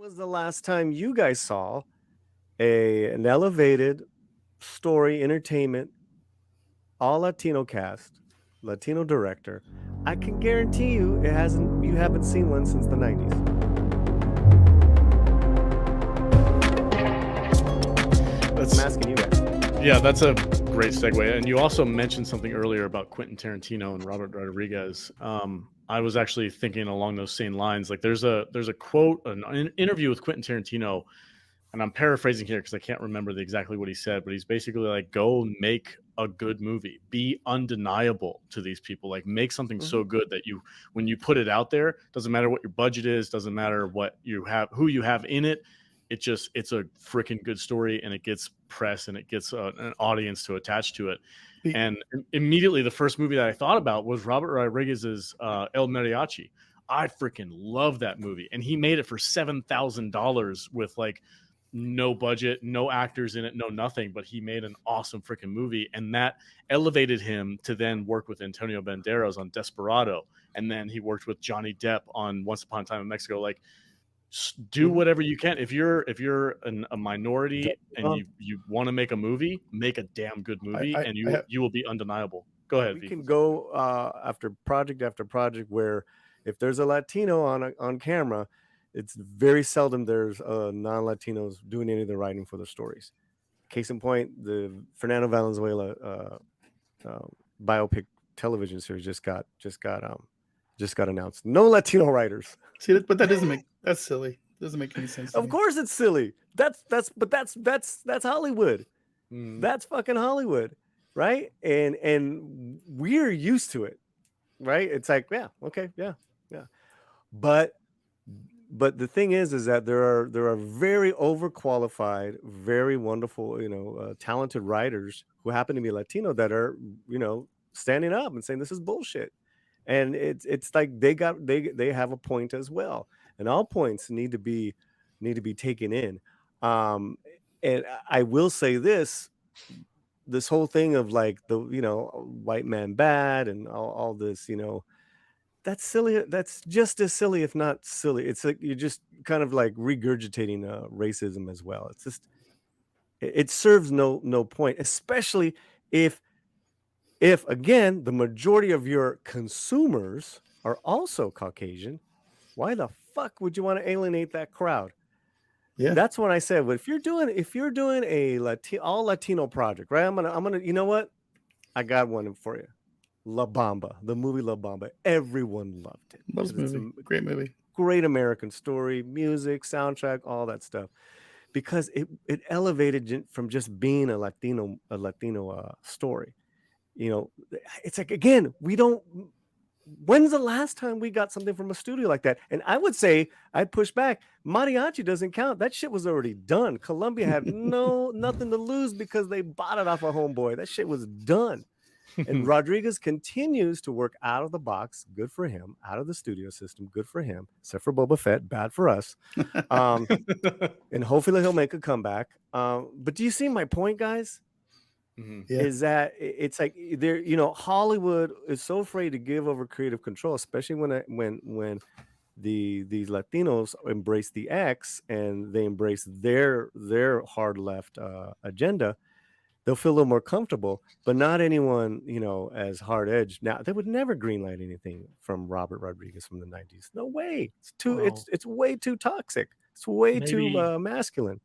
was the last time you guys saw an elevated story entertainment, all Latino cast, Latino director? I can guarantee you haven't seen one since the 90s. I'm asking you guys. Yeah, that's a great segue. And you also mentioned something earlier about Quentin Tarantino and Robert Rodriguez. I was actually thinking along those same lines. Like there's a quote, an interview with Quentin Tarantino, and I'm paraphrasing here because I can't remember exactly what he said, but he's basically like, go make a good movie, be undeniable to these people, like make something so good that when you put it out there, doesn't matter what your budget is, doesn't matter what you have, who you have in it. It's a freaking good story, and it gets press, and it gets an audience to attach to it. And immediately the first movie that I thought about was Robert Rodriguez's El Mariachi. I freaking love that movie. And he made it for $7,000 with like no budget, no actors in it, no nothing, but he made an awesome freaking movie. And that elevated him to then work with Antonio Banderas on Desperado. And then he worked with Johnny Depp on Once Upon a Time in Mexico. Like, do whatever you can. If you're a minority and you want to make a movie, make a damn good movie, and you will be undeniable. Go ahead. We can go after project where if there's a Latino on camera, it's very seldom there's non-Latinos doing any of the writing for the stories. Case in point, the Fernando Valenzuela biopic television series just got announced. No Latino writers. See, but that's silly. Doesn't make any sense. Of course it's silly. That's Hollywood. That's fucking Hollywood, right? And we're used to it, right? It's like, yeah, okay, yeah. But the thing is that there are very overqualified, very wonderful, talented writers who happen to be Latino that are, standing up and saying this is bullshit. And it's like they have a point as well, and all points need to be taken in. And I will say this whole thing of like the white man bad and all this, that's silly. That's just as silly, if not silly. It's like you're just kind of like regurgitating racism as well. It's just it serves no point, especially if again the majority of your consumers are also Caucasian. Why the fuck would you want to alienate that crowd? Yeah, that's when I said, well, if you're doing a all Latino project, right? I'm gonna you know what? I got one for you. La Bamba, the movie La Bamba. Everyone loved it. Loves movie. Great movie. Great American story, music, soundtrack, all that stuff. Because it elevated from just being a Latino story. It's like, again, when's the last time we got something from a studio like that? And I would say, I'd push back. Mariachi doesn't count. That shit was already done. Columbia had nothing to lose because they bought it off a homeboy. That shit was done. And Rodriguez continues to work out of the box. Good for him. Out of the studio system. Good for him. Except for Boba Fett. Bad for us. And hopefully he'll make a comeback. But do you see my point, guys? Yeah. Is that it's like Hollywood is so afraid to give over creative control, especially when these Latinos embrace the X and they embrace their hard left agenda. They'll feel a little more comfortable, but not anyone, as hard edged. Now, they would never greenlight anything from Robert Rodriguez from the 90s. No way. It's way too toxic. It's way too masculine.